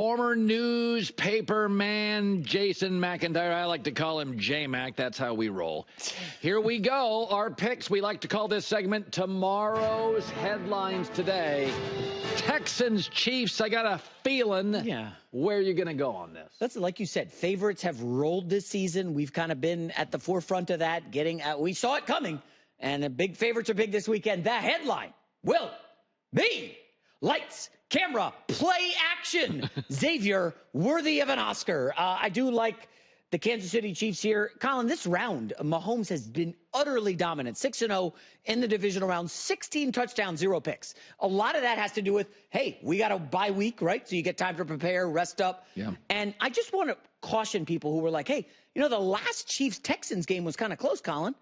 Former newspaper man Jason McIntyre. I like to call him J-Mac. That's how we roll. Here we go. Our picks. We like to call this segment Tomorrow's Headlines Today. Texans, Chiefs. I got a feeling. Yeah. Where are you going to go on this? That's like you said. Favorites have rolled this season. We've kind of been at the forefront of that. We saw it coming. And the big favorites are big this weekend. The headline will be lights, camera, play action. Xavier, worthy of an Oscar. I do like the Kansas City Chiefs here. Colin, this round, Mahomes has been utterly dominant. 6-0 in the divisional round, 16 touchdowns, 0 picks. A lot of that has to do with, hey, we got a bye week, right? So you get time to prepare, rest up. Yeah. And I just want to caution people who were like, hey, you know, the last Chiefs-Texans game was kind of close, Colin.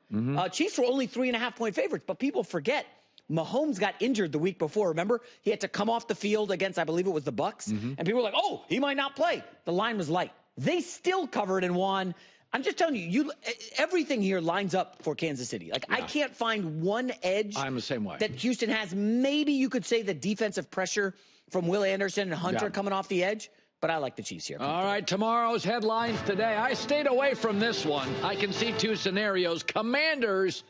Chiefs were only 3.5-point favorites, but people forget Mahomes got injured the week before. Remember? He had to come off the field against, I believe it was the Bucks. And people were like, oh, he might not play. The line was light. They still covered and won. I'm just telling you, everything here lines up for Kansas City. Like, I can't find one edge I'm the same way. that Houston has. Maybe you could say the defensive pressure from Will Anderson and Hunter coming off the edge. But I like the Chiefs here. All right, tomorrow's headlines today. I stayed away from this one. I can see two scenarios. Commanders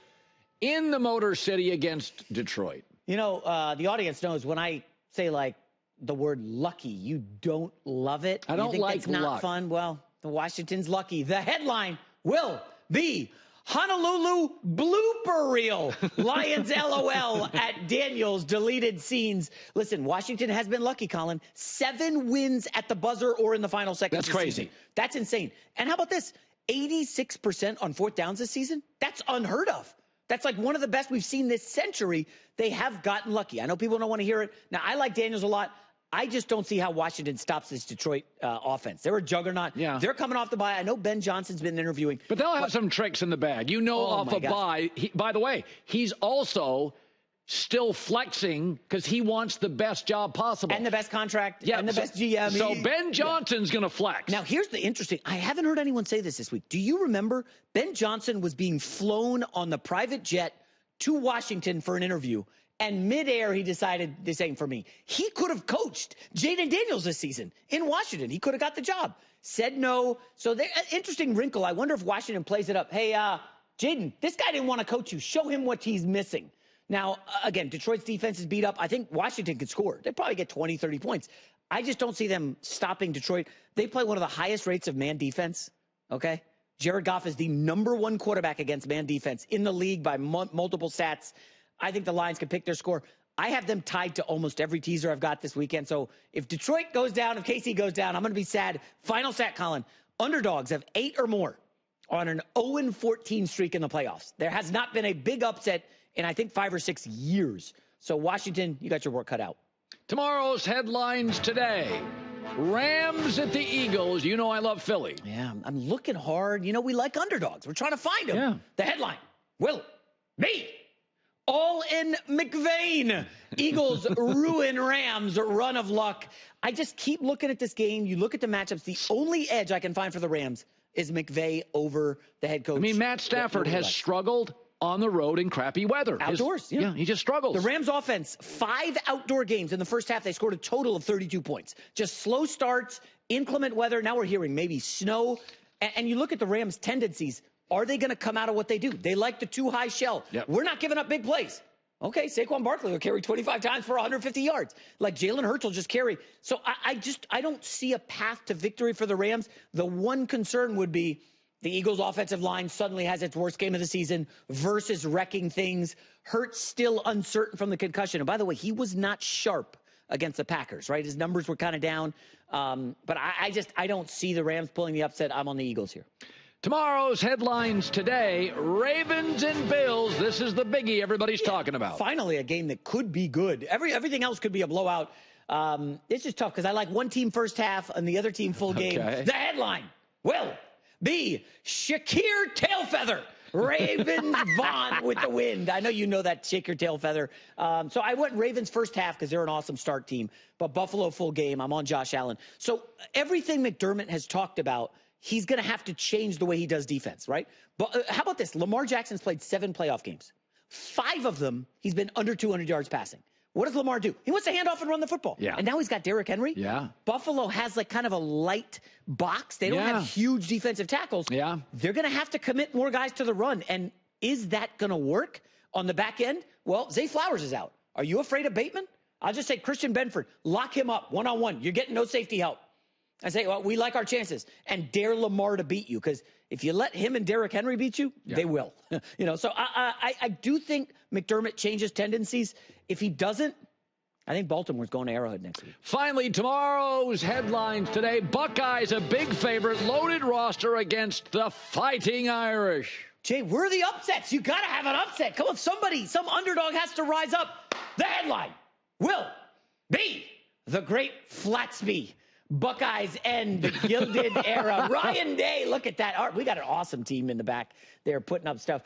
in the Motor City against Detroit. You know, the audience knows when I say, like, the word lucky, you don't love it. I don't you think like it's not luck. fun. Well, the Washington's lucky. The headline will be Honolulu blooper reel. Lions LOL at Daniels deleted scenes. Listen, Washington has been lucky, Colin. 7 wins at the buzzer or in the final seconds. That's crazy. Season. That's insane. And how about this? 86% on 4th downs this season? That's unheard of. That's like one of the best we've seen this century. They have gotten lucky. I know people don't want to hear it. Now, I like Daniels a lot. I just don't see how Washington stops this Detroit offense. They're a juggernaut. Yeah. They're coming off the bye. I know Ben Johnson's been interviewing. But they'll have some tricks in the bag. You know, off a bye. By the way, he's also still flexing because he wants the best job possible. And the best contract and the best GM. So Ben Johnson's going to flex. Now, here's the interesting. I haven't heard anyone say this week. Do you remember Ben Johnson was being flown on the private jet to Washington for an interview? And midair, he decided this ain't for me. He could have coached Jaden Daniels this season in Washington. He could have got the job. Said no. So interesting wrinkle. I wonder if Washington plays it up. Hey, Jaden, this guy didn't want to coach you. Show him what he's missing. Now, again, Detroit's defense is beat up. I think Washington could score. They'd probably get 20, 30 points. I just don't see them stopping Detroit. They play one of the highest rates of man defense, okay? Jared Goff is the #1 quarterback against man defense in the league by multiple stats. I think the Lions can pick their score. I have them tied to almost every teaser I've got this weekend. So if Detroit goes down, if KC goes down, I'm going to be sad. Final stat, Colin. Underdogs have 8 or more on an 0-14 streak in the playoffs. There has not been a big upset in, I think, 5 or 6 years. So Washington, you got your work cut out. Tomorrow's headlines today. Rams at the Eagles. You know I love Philly. Yeah, I'm looking hard. You know, we like underdogs. We're trying to find them. Yeah. The headline will be all in McVane. Eagles ruin Rams run of luck. I just keep looking at this game. You look at the matchups. The only edge I can find for the Rams is McVay over the head coach. I mean, Matt Stafford has struggled on the road in crappy weather. Outdoors, yeah, he just struggles. The Rams offense, 5 outdoor games in the first half. They scored a total of 32 points. Just slow starts, inclement weather. Now we're hearing maybe snow. And you look at the Rams' tendencies. Are they going to come out of what they do? They like the too high shell. Yep. We're not giving up big plays. Okay, Saquon Barkley will carry 25 times for 150 yards. Like Jalen Hurts will just carry. So I don't see a path to victory for the Rams. The one concern would be the Eagles' offensive line suddenly has its worst game of the season versus wrecking things. Hurts still uncertain from the concussion. And by the way, he was not sharp against the Packers, right? His numbers were kind of down. But I don't see the Rams pulling the upset. I'm on the Eagles here. Tomorrow's headlines today, Ravens and Bills. This is the biggie everybody's talking about. Finally, a game that could be good. Everything else could be a blowout. It's just tough because I like one team first half and the other team full game. Okay. The headline will be Shakir Tailfeather. Ravens Vaughn with the wind. I know you know that, shake your tail feather. So I went Ravens first half because they're an awesome start team. But Buffalo full game. I'm on Josh Allen. So everything McDermott has talked about, he's going to have to change the way he does defense, right? But how about this? Lamar Jackson's played 7 playoff games. 5 of them, he's been under 200 yards passing. What does Lamar do? He wants to hand off and run the football. Yeah. And now he's got Derrick Henry. Yeah. Buffalo has like kind of a light box. They don't have huge defensive tackles. Yeah. They're going to have to commit more guys to the run. And is that going to work on the back end? Well, Zay Flowers is out. Are you afraid of Bateman? I'll just say Christian Benford, lock him up one-on-one. You're getting no safety help. I say, well, we like our chances. And dare Lamar to beat you, because if you let him and Derrick Henry beat you, they will. So I do think McDermott changes tendencies. If he doesn't, I think Baltimore's going to Arrowhead next week. Finally, tomorrow's headlines today. Buckeyes a big favorite, loaded roster against the Fighting Irish. Jay, where are the upsets? You got to have an upset. Come on, some underdog has to rise up. The headline will be the Great Flatsby. Buckeyes end the Gilded Era. Ryan Day, look at that. We got an awesome team in the back there putting up stuff.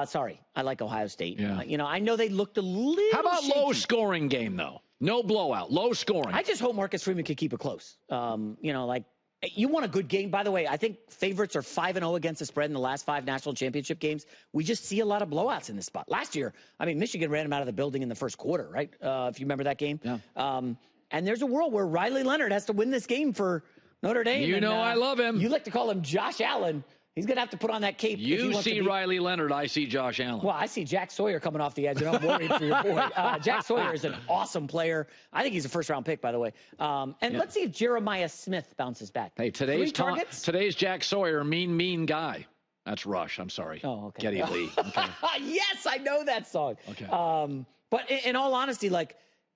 Sorry, I like Ohio State. Yeah. I know they looked a little How about shaky. low-scoring game, though? No blowout, low scoring. I just hope Marcus Freeman can keep it close. You want a good game. By the way, I think favorites are 5-0 against the spread in the last 5 national championship games. We just see a lot of blowouts in this spot. Last year, Michigan ran them out of the building in the first quarter, right? If you remember that game. Yeah. And there's a world where Riley Leonard has to win this game for Notre Dame. I love him. You like to call him Josh Allen. He's going to have to put on that cape. You see Riley Leonard, I see Josh Allen. Well, I see Jack Sawyer coming off the edge, and I'm worried for your boy. Jack Sawyer is an awesome player. I think he's a first-round pick, by the way. Let's see if Jeremiah Smith bounces back. Hey, today's Jack Sawyer, mean guy. That's Rush. I'm sorry. Oh, okay. Geddy Lee. Okay. Yes, I know that song. Okay. But in all honesty,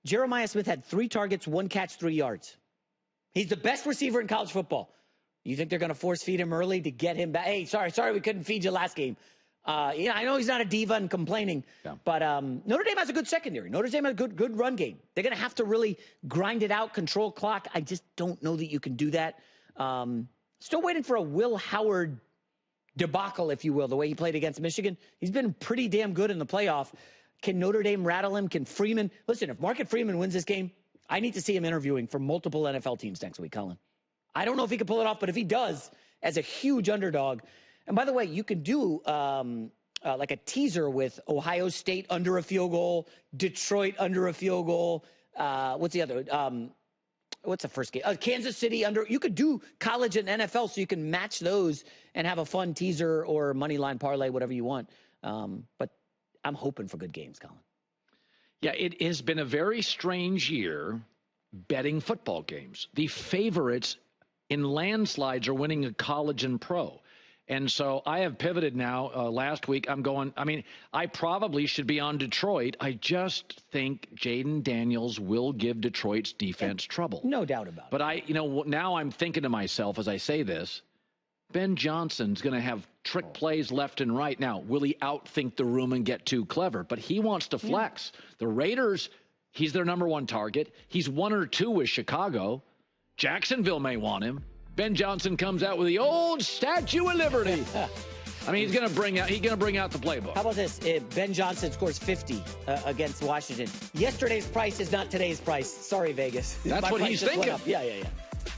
Jeremiah Smith had 3 targets, 1 catch, 3 yards. He's the best receiver in college football. You think they're going to force feed him early to get him back? Hey, sorry, we couldn't feed you last game. I know he's not a diva and complaining, but Notre Dame has a good secondary. Notre Dame has a good run game. They're going to have to really grind it out, control clock. I just don't know that you can do that. Still waiting for a Will Howard debacle, if you will, the way he played against Michigan. He's been pretty damn good in the playoff. Can Notre Dame rattle him? Can Freeman? Listen, if Market Freeman wins this game, I need to see him interviewing for multiple NFL teams next week, Colin. I don't know if he can pull it off, but if he does, as a huge underdog. And by the way, you can do like a teaser with Ohio State under a field goal, Detroit under a field goal. What's the other? What's the first game? Kansas City under. You could do college and NFL, so you can match those and have a fun teaser or money line parlay, whatever you want. But I'm hoping for good games, Colin. Yeah, it has been a very strange year betting football games. The favorites in landslides are winning a college and pro. And so I have pivoted now. Last week, I probably should be on Detroit. I just think Jaden Daniels will give Detroit's defense trouble. No doubt about it. But now I'm thinking to myself as I say this, Ben Johnson's going to have trick plays left and right. Now, will he outthink the room and get too clever? But he wants to flex. Yeah. The Raiders, he's their number 1 target. He's 1 or 2 with Chicago. Jacksonville may want him. Ben Johnson comes out with the old Statue of Liberty. He's going to bring out the playbook. How about this? If Ben Johnson scores 50 against Washington, yesterday's price is not today's price. Sorry, Vegas. That's what he's thinking. Yeah.